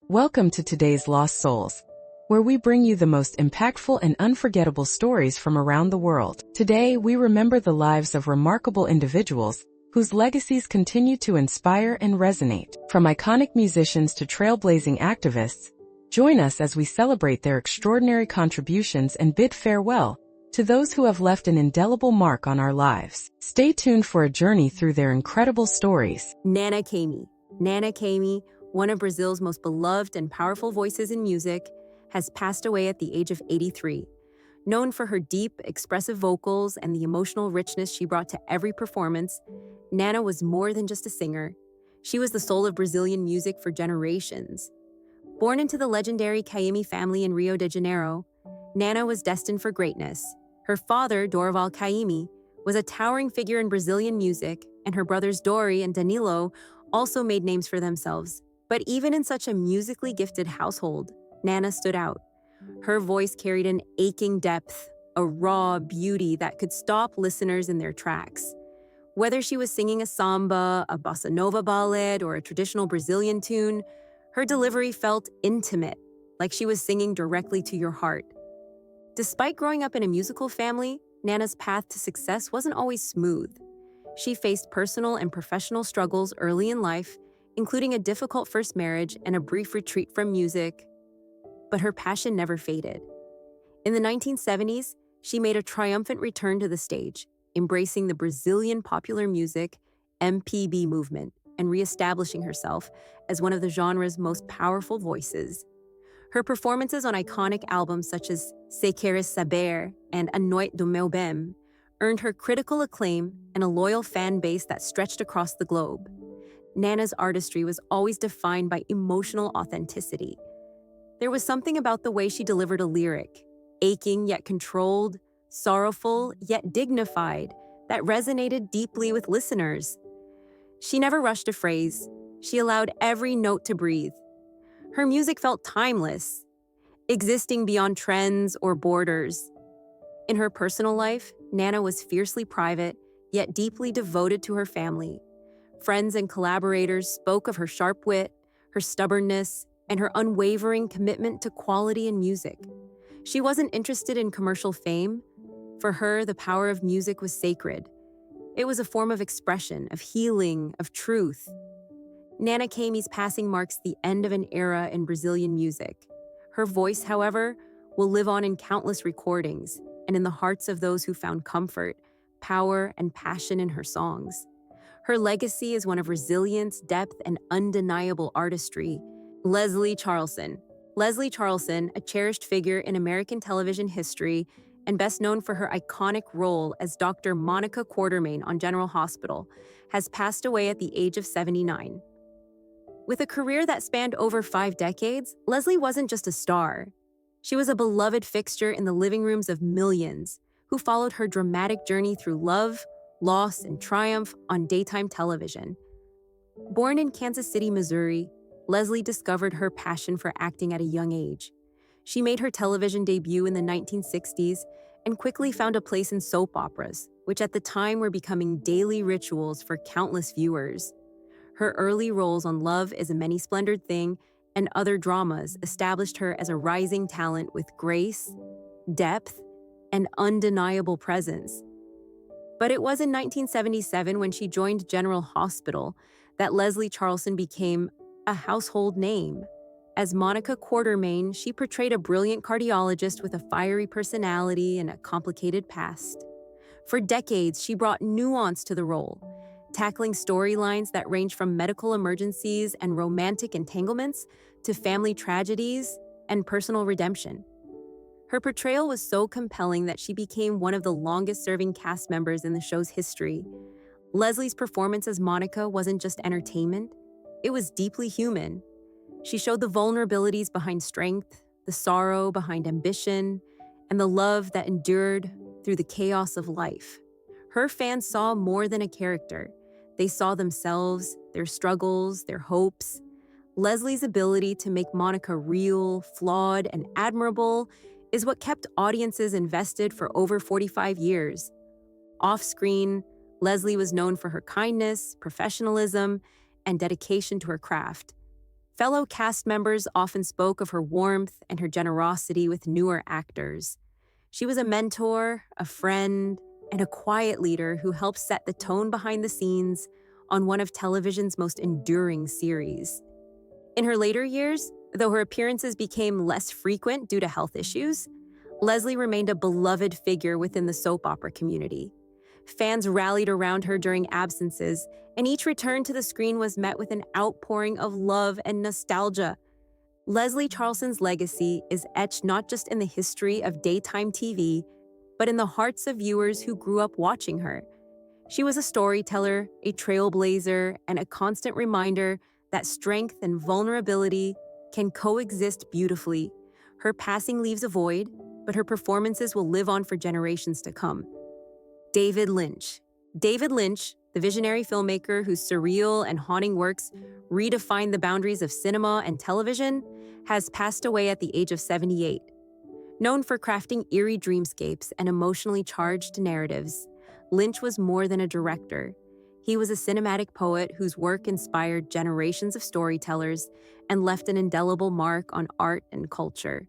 Welcome to today's Lost Souls, where we bring you the most impactful and unforgettable stories from around the world. Today, we remember the lives of remarkable individuals whose legacies continue to inspire and resonate. From iconic musicians to trailblazing activists, join us as we celebrate their extraordinary contributions and bid farewell to those who have left an indelible mark on our lives. Stay tuned for a journey through their incredible stories. Nana Caymmi. Nana Caymmi, one of Brazil's most beloved and powerful voices in music, has passed away at the age of 83. Known for her deep, expressive vocals and the emotional richness she brought to every performance, Nana was more than just a singer. She was the soul of Brazilian music for generations. Born into the legendary Caymmi family in Rio de Janeiro, Nana was destined for greatness. Her father, Dorival Caymmi, was a towering figure in Brazilian music, and her brothers Dori and Danilo also made names for themselves. But even in such a musically gifted household, Nana stood out. Her voice carried an aching depth, a raw beauty that could stop listeners in their tracks. Whether she was singing a samba, a bossa nova ballad, or a traditional Brazilian tune, her delivery felt intimate, like she was singing directly to your heart. Despite growing up in a musical family, Nana's path to success wasn't always smooth. She faced personal and professional struggles early in life, including a difficult first marriage and a brief retreat from music. But her passion never faded. In the 1970s, she made a triumphant return to the stage, embracing the Brazilian popular music MPB movement and reestablishing herself as one of the genre's most powerful voices. Her performances on iconic albums such as Se Queres Saber and A Noite do Meu Bem earned her critical acclaim and a loyal fan base that stretched across the globe. Nana's artistry was always defined by emotional authenticity. There was something about the way she delivered a lyric, aching yet controlled, sorrowful yet dignified, that resonated deeply with listeners. She never rushed a phrase. She allowed every note to breathe. Her music felt timeless, existing beyond trends or borders. In her personal life, Nana was fiercely private, yet deeply devoted to her family. Friends and collaborators spoke of her sharp wit, her stubbornness, and her unwavering commitment to quality in music. She wasn't interested in commercial fame. For her, the power of music was sacred. It was a form of expression, of healing, of truth. Nana Caymmi's passing marks the end of an era in Brazilian music. Her voice, however, will live on in countless recordings and in the hearts of those who found comfort, power, and passion in her songs. Her legacy is one of resilience, depth, and undeniable artistry. Leslie Charleson. Leslie Charleson, a cherished figure in American television history and best known for her iconic role as Dr. Monica Quartermain on General Hospital, has passed away at the age of 79. With a career that spanned over 5 decades, Leslie wasn't just a star. She was a beloved fixture in the living rooms of millions who followed her dramatic journey through love, loss, and triumph on daytime television. Born in Kansas City, Missouri, Leslie discovered her passion for acting at a young age. She made her television debut in the 1960s and quickly found a place in soap operas, which at the time were becoming daily rituals for countless viewers. Her early roles on Love is a Many-Splendored Thing and other dramas established her as a rising talent with grace, depth, and undeniable presence. But it was in 1977 when she joined General Hospital that Leslie Charleson became a household name. As Monica Quartermain, she portrayed a brilliant cardiologist with a fiery personality and a complicated past. For decades, she brought nuance to the role, tackling storylines that range from medical emergencies and romantic entanglements to family tragedies and personal redemption. Her portrayal was so compelling that she became one of the longest-serving cast members in the show's history. Leslie's performance as Monica wasn't just entertainment, it was deeply human. She showed the vulnerabilities behind strength, the sorrow behind ambition, and the love that endured through the chaos of life. Her fans saw more than a character. They saw themselves, their struggles, their hopes. Leslie's ability to make Monica real, flawed, and admirable is what kept audiences invested for over 45 years. Off-screen, Leslie was known for her kindness, professionalism, and dedication to her craft. Fellow cast members often spoke of her warmth and her generosity with newer actors. She was a mentor, a friend, and a quiet leader who helped set the tone behind the scenes on one of television's most enduring series. In her later years, though her appearances became less frequent due to health issues, Leslie remained a beloved figure within the soap opera community. Fans rallied around her during absences, and each return to the screen was met with an outpouring of love and nostalgia. Leslie Charleson's legacy is etched not just in the history of daytime TV, but in the hearts of viewers who grew up watching her. She was a storyteller, a trailblazer, and a constant reminder that strength and vulnerability can coexist beautifully. Her passing leaves a void, but her performances will live on for generations to come. David Lynch. David Lynch, the visionary filmmaker whose surreal and haunting works redefined the boundaries of cinema and television, has passed away at the age of 78. Known for crafting eerie dreamscapes and emotionally charged narratives, Lynch was more than a director. He was a cinematic poet whose work inspired generations of storytellers and left an indelible mark on art and culture.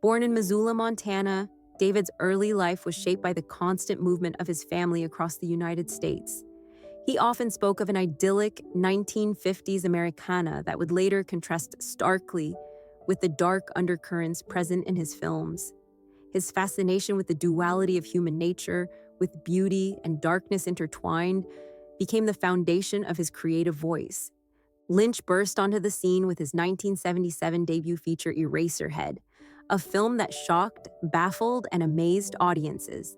Born in Missoula, Montana, David's early life was shaped by the constant movement of his family across the United States. He often spoke of an idyllic 1950s Americana that would later contrast starkly with the dark undercurrents present in his films. His fascination with the duality of human nature, with beauty and darkness intertwined, became the foundation of his creative voice. Lynch burst onto the scene with his 1977 debut feature Eraserhead, a film that shocked, baffled, and amazed audiences.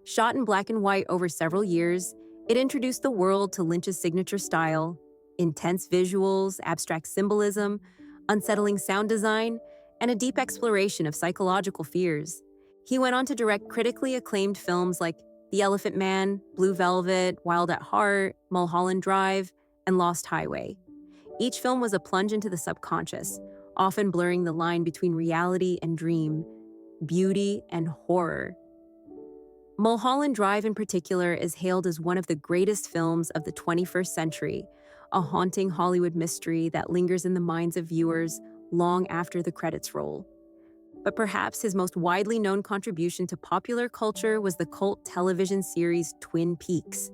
Shot in black and white over several years, it introduced the world to Lynch's signature style: intense visuals, abstract symbolism, unsettling sound design, and a deep exploration of psychological fears. He went on to direct critically acclaimed films like The Elephant Man, Blue Velvet, Wild at Heart, Mulholland Drive, and Lost Highway. Each film was a plunge into the subconscious, often blurring the line between reality and dream, beauty and horror. Mulholland Drive in particular is hailed as one of the greatest films of the 21st century, a haunting Hollywood mystery that lingers in the minds of viewers long after the credits roll. But perhaps his most widely known contribution to popular culture was the cult television series Twin Peaks.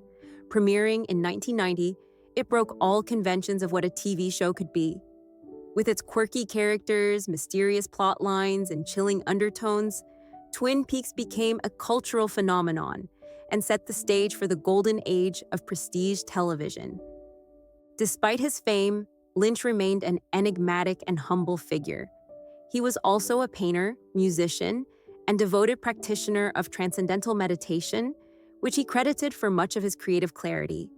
Premiering in 1990, it broke all conventions of what a TV show could be. With its quirky characters, mysterious plot lines, and chilling undertones, Twin Peaks became a cultural phenomenon and set the stage for the golden age of prestige television. Despite his fame, Lynch remained an enigmatic and humble figure. He was also a painter, musician, and devoted practitioner of transcendental meditation, which he credited for much of his creative clarity.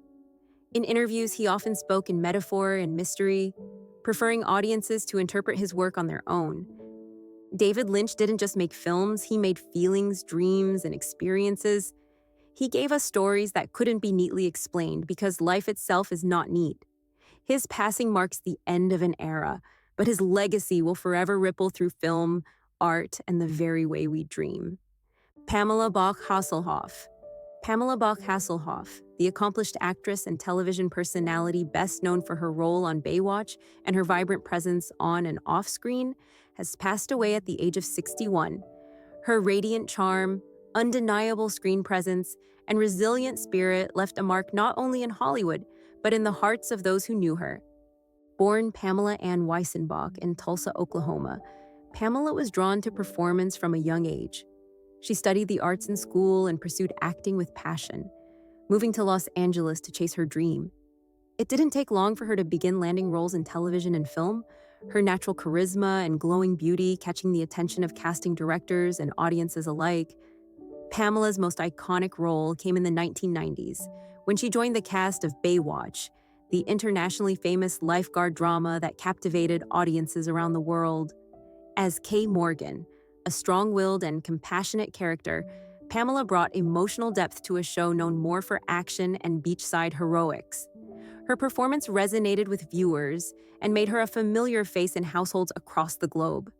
In interviews, he often spoke in metaphor and mystery, preferring audiences to interpret his work on their own. David Lynch didn't just make films, he made feelings, dreams, and experiences. He gave us stories that couldn't be neatly explained because life itself is not neat. His passing marks the end of an era, but his legacy will forever ripple through film, art, and the very way we dream. Pamela Bach Hasselhoff. Pamela Bach Hasselhoff, the accomplished actress and television personality best known for her role on Baywatch and her vibrant presence on and off screen, has passed away at the age of 61. Her radiant charm, undeniable screen presence, and resilient spirit left a mark not only in Hollywood, but in the hearts of those who knew her. Born Pamela Ann Weissenbach in Tulsa, Oklahoma, Pamela was drawn to performance from a young age. She studied the arts in school and pursued acting with passion, moving to Los Angeles to chase her dream. It didn't take long for her to begin landing roles in television and film, her natural charisma and glowing beauty catching the attention of casting directors and audiences alike. Pamela's most iconic role came in the 1990s, when she joined the cast of Baywatch, the internationally famous lifeguard drama that captivated audiences around the world. As Kay Morgan, a strong-willed and compassionate character, Pamela brought emotional depth to a show known more for action and beachside heroics. Her performance resonated with viewers and made her a familiar face in households across the globe.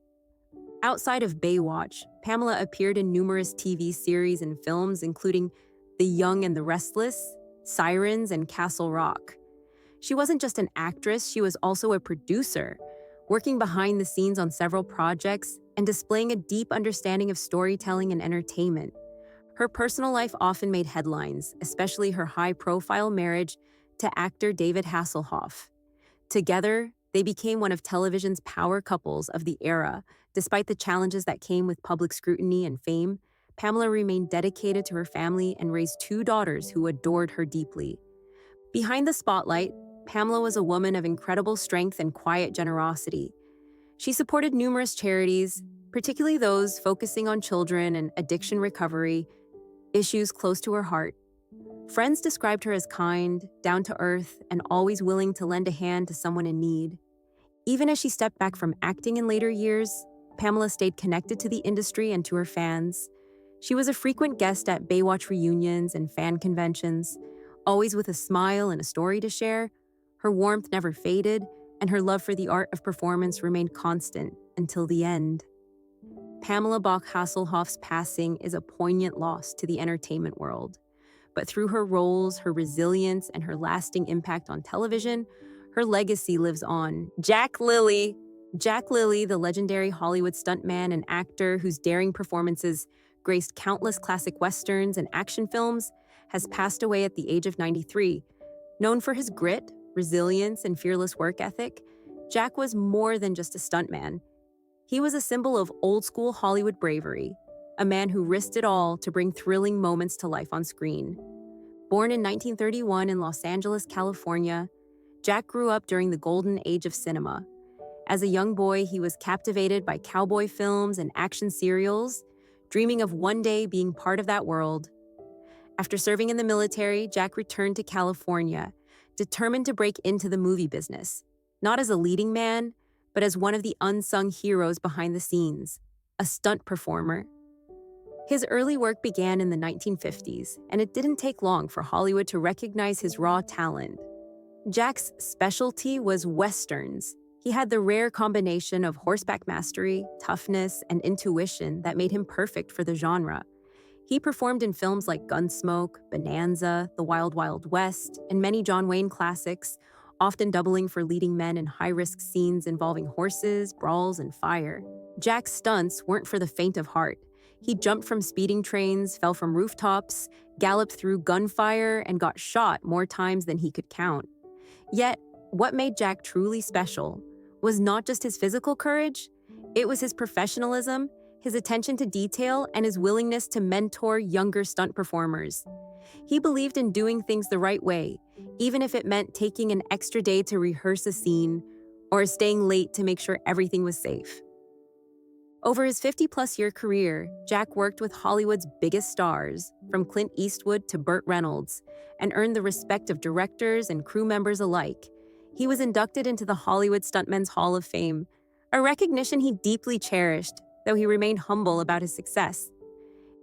Outside of Baywatch, Pamela appeared in numerous TV series and films, including The Young and the Restless, Sirens, and Castle Rock. She wasn't just an actress, she was also a producer, working behind the scenes on several projects and displaying a deep understanding of storytelling and entertainment. Her personal life often made headlines, especially her high-profile marriage to actor David Hasselhoff. Together, they became one of television's power couples of the era. Despite the challenges that came with public scrutiny and fame, Pamela remained dedicated to her family and raised two daughters who adored her deeply. Behind the spotlight, Pamela was a woman of incredible strength and quiet generosity. She supported numerous charities, particularly those focusing on children and addiction recovery, issues close to her heart. Friends described her as kind, down to earth, and always willing to lend a hand to someone in need. Even as she stepped back from acting in later years, Pamela stayed connected to the industry and to her fans. She was a frequent guest at Baywatch reunions and fan conventions, always with a smile and a story to share. Her warmth never faded, and her love for the art of performance remained constant until the end. Pamela Bach Hasselhoff's passing is a poignant loss to the entertainment world. But through her roles, her resilience, and her lasting impact on television, her legacy lives on. Jack Lilley, the legendary Hollywood stuntman and actor whose daring performances graced countless classic westerns and action films, has passed away at the age of 93. Known for his grit, resilience, and fearless work ethic, Jack was more than just a stuntman. He was a symbol of old-school Hollywood bravery, a man who risked it all to bring thrilling moments to life on screen. Born in 1931 in Los Angeles, California, Jack grew up during the golden age of cinema. As a young boy, he was captivated by cowboy films and action serials, dreaming of one day being part of that world. After serving in the military, Jack returned to California, determined to break into the movie business, not as a leading man, but as one of the unsung heroes behind the scenes, a stunt performer. His early work began in the 1950s, and it didn't take long for Hollywood to recognize his raw talent. Jack's specialty was westerns. He had the rare combination of horseback mastery, toughness, and intuition that made him perfect for the genre. He performed in films like Gunsmoke, Bonanza, The Wild Wild West, and many John Wayne classics, often doubling for leading men in high-risk scenes involving horses, brawls, and fire. Jack's stunts weren't for the faint of heart. He jumped from speeding trains, fell from rooftops, galloped through gunfire, and got shot more times than he could count. Yet, what made Jack truly special was not just his physical courage, it was his professionalism, his attention to detail, and his willingness to mentor younger stunt performers. He believed in doing things the right way, even if it meant taking an extra day to rehearse a scene or staying late to make sure everything was safe. Over his 50-plus-year career, Jack worked with Hollywood's biggest stars, from Clint Eastwood to Burt Reynolds, and earned the respect of directors and crew members alike. He was inducted into the Hollywood Stuntmen's Hall of Fame, a recognition he deeply cherished, though he remained humble about his success.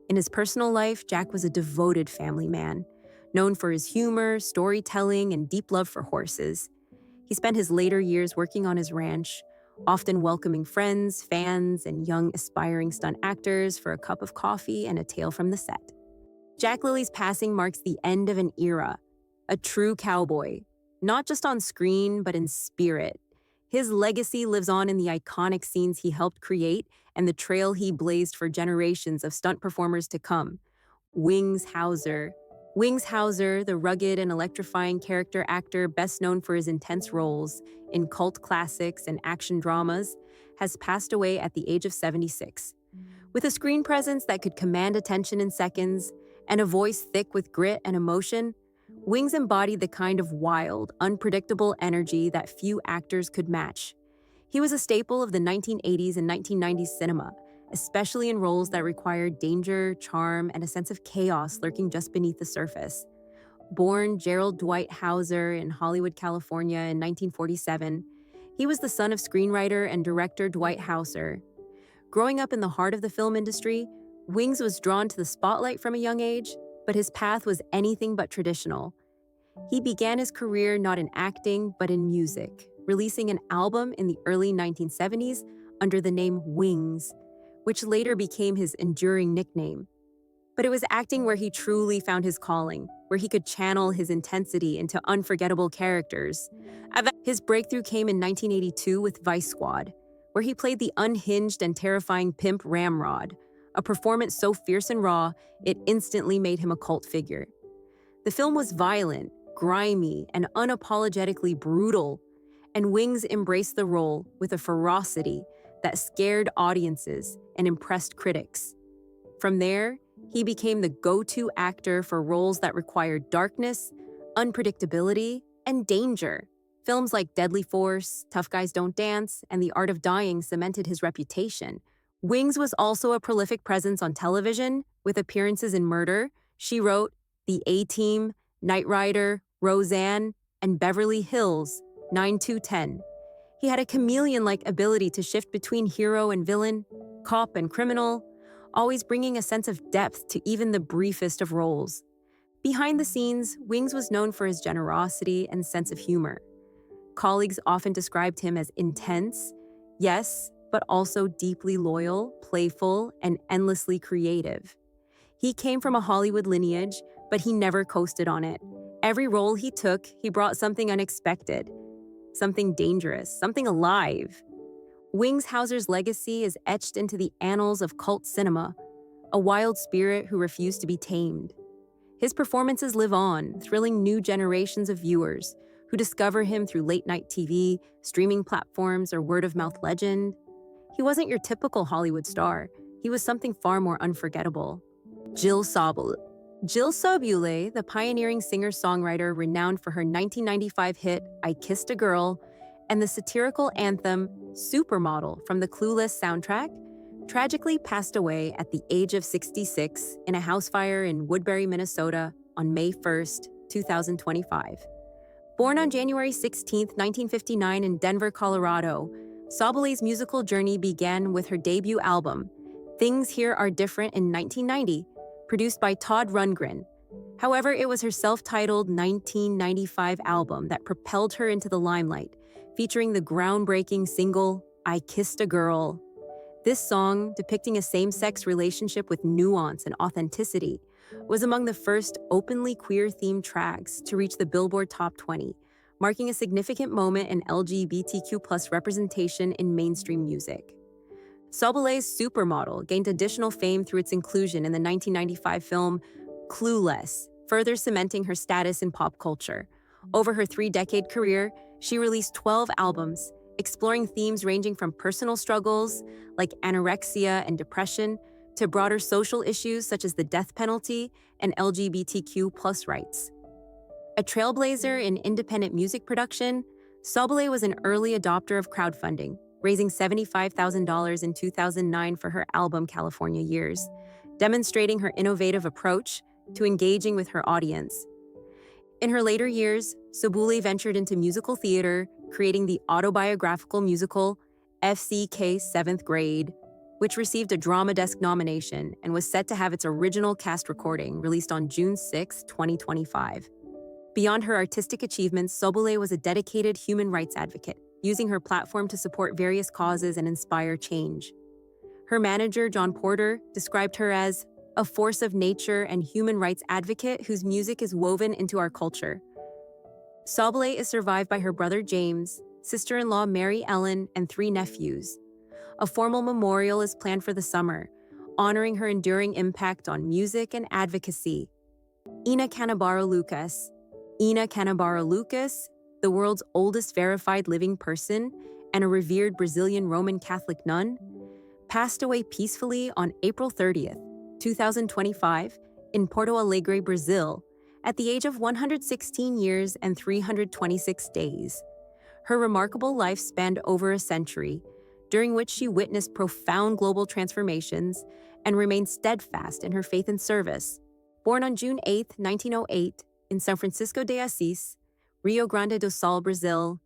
In his personal life, Jack was a devoted family man, known for his humor, storytelling, and deep love for horses. He spent his later years working on his ranch, often welcoming friends, fans, and young aspiring stunt actors for a cup of coffee and a tale from the set. Jack Lilley's passing marks the end of an era, a true cowboy, not just on screen, but in spirit. His legacy lives on in the iconic scenes he helped create and the trail he blazed for generations of stunt performers to come. Wings Hauser, the rugged and electrifying character actor best known for his intense roles in cult classics and action dramas, has passed away at the age of 76. With a screen presence that could command attention in seconds and a voice thick with grit and emotion, Wings embodied the kind of wild, unpredictable energy that few actors could match. He was a staple of the 1980s and 1990s cinema, especially in roles that required danger, charm, and a sense of chaos lurking just beneath the surface. Born Gerald Dwight Hauser in Hollywood, California in 1947, he was the son of screenwriter and director Dwight Hauser. Growing up in the heart of the film industry, Wings was drawn to the spotlight from a young age, but his path was anything but traditional. He began his career not in acting, but in music, releasing an album in the early 1970s under the name Wings, which later became his enduring nickname. But it was acting where he truly found his calling, where where he could channel his intensity into unforgettable characters. His breakthrough came in 1982 with Vice Squad, where he played the unhinged and terrifying pimp Ramrod, a performance so fierce and raw, it instantly made him a cult figure. The film was violent, grimy, and unapologetically brutal, and Wings embraced the role with a ferocity that scared audiences and impressed critics. From there, he became the go-to actor for roles that required darkness, unpredictability, and danger. Films like Deadly Force, Tough Guys Don't Dance, and The Art of Dying cemented his reputation. Wings was also a prolific presence on television, with appearances in Murder, She Wrote, The A-Team, Knight Rider, Roseanne, and Beverly Hills 90210. He had a chameleon-like ability to shift between hero and villain, cop and criminal, always bringing a sense of depth to even the briefest of roles. Behind the scenes, Wings was known for his generosity and sense of humor. Colleagues often described him as intense, yes, but also deeply loyal, playful, and endlessly creative. He came from a Hollywood lineage, but he never coasted on it. Every role he took, he brought something unexpected, something dangerous, something alive. Wings Hauser's legacy is etched into the annals of cult cinema, a wild spirit who refused to be tamed. His performances live on, thrilling new generations of viewers who discover him through late-night TV, streaming platforms, or word-of-mouth legend. He wasn't your typical Hollywood star. He was something far more unforgettable. Jill Sobule. Jill Sobule, the pioneering singer-songwriter renowned for her 1995 hit I Kissed a Girl and the satirical anthem Supermodel from the Clueless soundtrack, tragically passed away at the age of 66 in a house fire in Woodbury, Minnesota on May 1st, 2025. Born on January 16, 1959 in Denver, Colorado, Sobule's musical journey began with her debut album, Things Here Are Different in 1990, produced by Todd Rundgren. However, it was her self-titled 1995 album that propelled her into the limelight, featuring the groundbreaking single, I Kissed a Girl. This song, depicting a same-sex relationship with nuance and authenticity, was among the first openly queer-themed tracks to reach the Billboard Top 20, marking a significant moment in LGBTQ+ representation in mainstream music. Sobule's Supermodel gained additional fame through its inclusion in the 1995 film Clueless, further cementing her status in pop culture. Over her 3-decade career, she released 12 albums, exploring themes ranging from personal struggles like anorexia and depression to broader social issues such as the death penalty and LGBTQ+ rights. A trailblazer in independent music production, Sobule was an early adopter of crowdfunding, raising $75,000 in 2009 for her album California Years, demonstrating her innovative approach to engaging with her audience. In her later years, Sobule ventured into musical theater, creating the autobiographical musical FCK 7th Grade, which received a Drama Desk nomination and was set to have its original cast recording released on June 6, 2025. Beyond her artistic achievements, Sobule was a dedicated human rights advocate, using her platform to support various causes and inspire change. Her manager, John Porter, described her as a force of nature and human rights advocate whose music is woven into our culture. Sobule is survived by her brother James, sister-in-law Mary Ellen, and 3 nephews. A formal memorial is planned for the summer, honoring her enduring impact on music and advocacy. Ina Canabaro Lucas. Ina Canabaro Lucas, the world's oldest verified living person and a revered Brazilian Roman Catholic nun, passed away peacefully on April 30th, 2025, in Porto Alegre, Brazil, at the age of 116 years and 326 days. Her remarkable life spanned over a century, during which she witnessed profound global transformations and remained steadfast in her faith and service. Born on June 8, 1908, in São Francisco de Assis, Rio Grande do Sul, Brazil,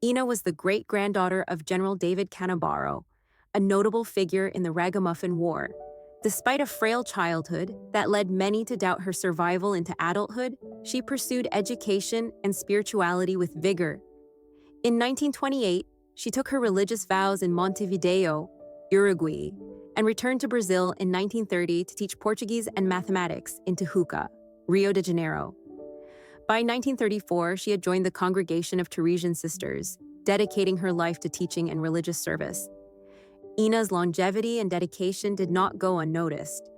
Ina was the great-granddaughter of General David Canabaro, a notable figure in the Ragamuffin War. Despite a frail childhood that led many to doubt her survival into adulthood, she pursued education and spirituality with vigor. In 1928, she took her religious vows in Montevideo, Uruguay, and returned to Brazil in 1930 to teach Portuguese and mathematics in Tijuca, Rio de Janeiro. By 1934, she had joined the Congregation of Teresian Sisters, dedicating her life to teaching and religious service. Ina's longevity and dedication did not go unnoticed.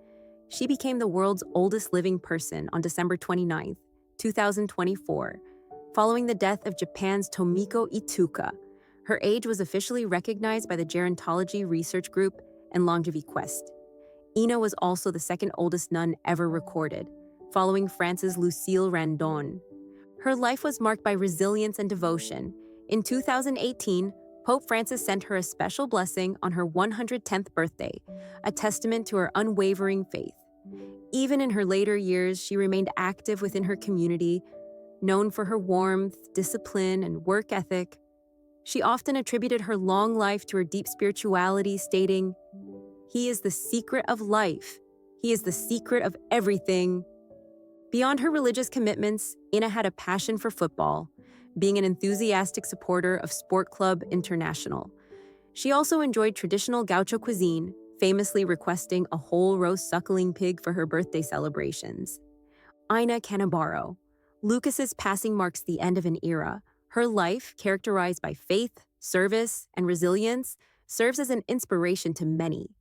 She became the world's oldest living person on December 29, 2024, following the death of Japan's Tomiko Ituka. Her age was officially recognized by the Gerontology Research Group and Longevity Quest. Ina was also the second oldest nun ever recorded, following France's Lucille Randon. Her life was marked by resilience and devotion. In 2018, Pope Francis sent her a special blessing on her 110th birthday, a testament to her unwavering faith. Even in her later years, she remained active within her community, known for her warmth, discipline, and work ethic. She often attributed her long life to her deep spirituality, stating, "He is the secret of life. He is the secret of everything." Beyond her religious commitments, Ina had a passion for football, being an enthusiastic supporter of Sport Club International. She also enjoyed traditional gaucho cuisine, famously requesting a whole roast suckling pig for her birthday celebrations. Ina Canabaro. Lucas's passing marks the end of an era. Her life, characterized by faith, service, and resilience, serves as an inspiration to many.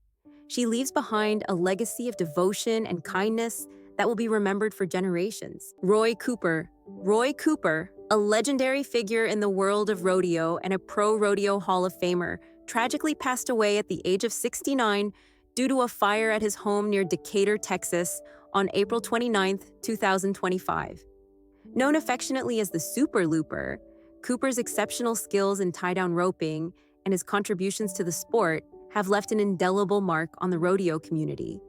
She leaves behind a legacy of devotion and kindness that will be remembered for generations. Roy Cooper. Roy Cooper, a legendary figure in the world of rodeo and a pro-rodeo Hall of Famer, tragically passed away at the age of 69 due to a fire at his home near Decatur, Texas, on April 29, 2025. Known affectionately as the Super Looper, Cooper's exceptional skills in tie-down roping and his contributions to the sport have left an indelible mark on the rodeo community.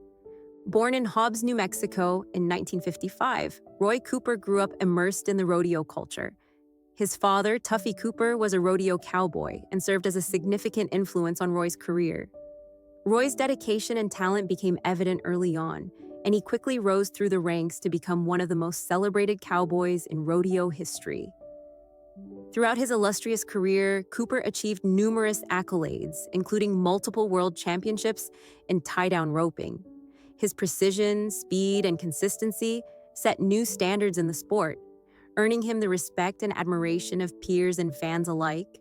Born in Hobbs, New Mexico in 1955, Roy Cooper grew up immersed in the rodeo culture. His father, Tuffy Cooper, was a rodeo cowboy and served as a significant influence on Roy's career. Roy's dedication and talent became evident early on, and he quickly rose through the ranks to become one of the most celebrated cowboys in rodeo history. Throughout his illustrious career, Cooper achieved numerous accolades, including multiple world championships in tie-down roping. His precision, speed, and consistency set new standards in the sport, earning him the respect and admiration of peers and fans alike.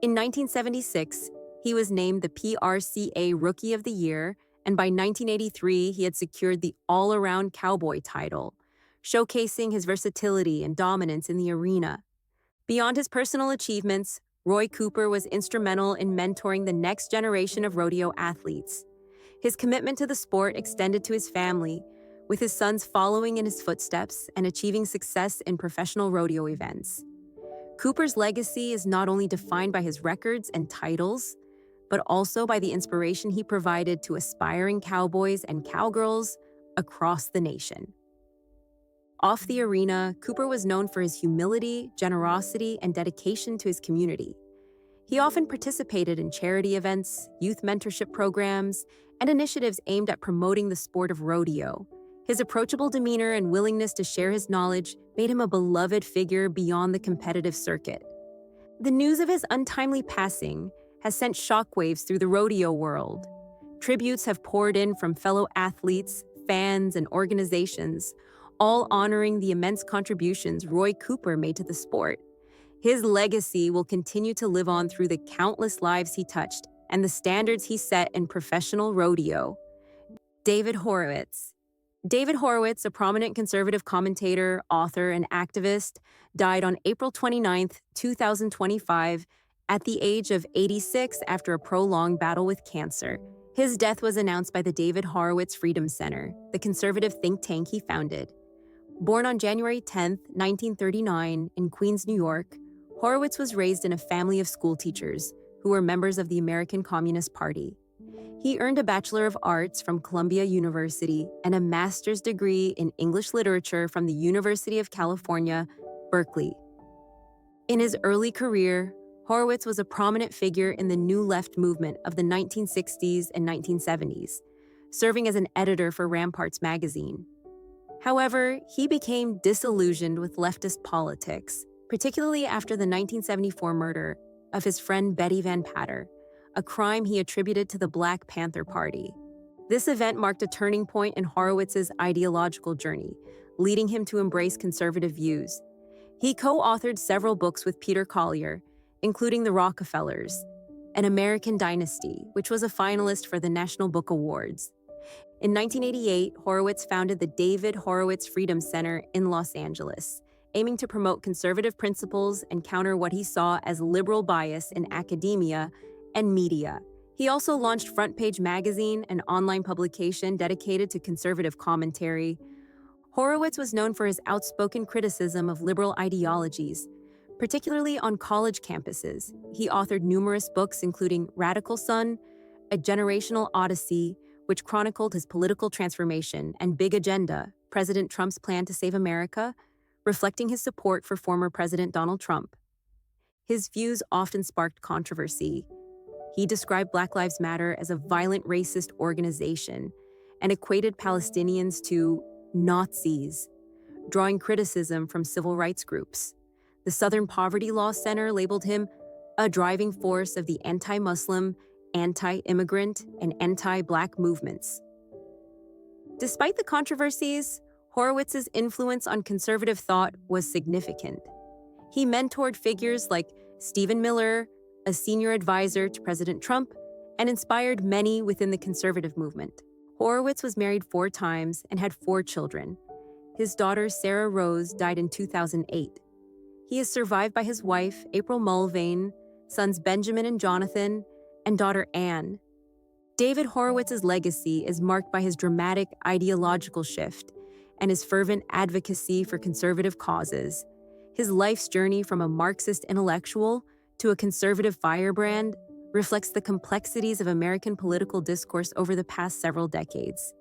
In 1976, he was named the PRCA Rookie of the Year, and by 1983, he had secured the all-around cowboy title, showcasing his versatility and dominance in the arena. Beyond his personal achievements, Roy Cooper was instrumental in mentoring the next generation of rodeo athletes. His commitment to the sport extended to his family, with his sons following in his footsteps and achieving success in professional rodeo events. Cooper's legacy is not only defined by his records and titles, but also by the inspiration he provided to aspiring cowboys and cowgirls across the nation. Off the arena, Cooper was known for his humility, generosity, and dedication to his community. He often participated in charity events, youth mentorship programs, and initiatives aimed at promoting the sport of rodeo. His approachable demeanor and willingness to share his knowledge made him a beloved figure beyond the competitive circuit. The news of his untimely passing has sent shockwaves through the rodeo world. Tributes have poured in from fellow athletes, fans, and organizations, all honoring the immense contributions Roy Cooper made to the sport. His legacy will continue to live on through the countless lives he touched and the standards he set in professional rodeo. David Horowitz. David Horowitz, a prominent conservative commentator, author, and activist, died on April 29, 2025, at the age of 86 after a prolonged battle with cancer. His death was announced by the David Horowitz Freedom Center, the conservative think tank he founded. Born on January 10, 1939, in Queens, New York, Horowitz was raised in a family of schoolteachers who were members of the American Communist Party. He earned a Bachelor of Arts from Columbia University and a master's degree in English literature from the University of California, Berkeley. In his early career, Horowitz was a prominent figure in the New Left movement of the 1960s and 1970s, serving as an editor for Ramparts magazine. However, he became disillusioned with leftist politics, particularly after the 1974 murder of his friend Betty Van Patter, a crime he attributed to the Black Panther Party. This event marked a turning point in Horowitz's ideological journey, leading him to embrace conservative views. He co-authored several books with Peter Collier, including The Rockefellers, An American Dynasty, which was a finalist for the National Book Awards. In 1988, Horowitz founded the David Horowitz Freedom Center in Los Angeles, aiming to promote conservative principles and counter what he saw as liberal bias in academia and media. He also launched Front Page Magazine, an online publication dedicated to conservative commentary. Horowitz was known for his outspoken criticism of liberal ideologies, particularly on college campuses. He authored numerous books, including Radical Son, A Generational Odyssey, which chronicled his political transformation, and Big Agenda, President Trump's Plan to Save America, reflecting his support for former President Donald Trump. His views often sparked controversy. He described Black Lives Matter as a violent racist organization and equated Palestinians to Nazis, drawing criticism from civil rights groups. The Southern Poverty Law Center labeled him a driving force of the anti-Muslim, anti-immigrant, and anti-Black movements. Despite the controversies, Horowitz's influence on conservative thought was significant. He mentored figures like Stephen Miller, a senior advisor to President Trump, and inspired many within the conservative movement. Horowitz was married 4 times and had 4 children. His daughter, Sarah Rose, died in 2008. He is survived by his wife, April Mulvane, sons Benjamin and Jonathan, and daughter Anne. David Horowitz's legacy is marked by his dramatic ideological shift and his fervent advocacy for conservative causes. His life's journey from a Marxist intellectual to a conservative firebrand reflects the complexities of American political discourse over the past several decades.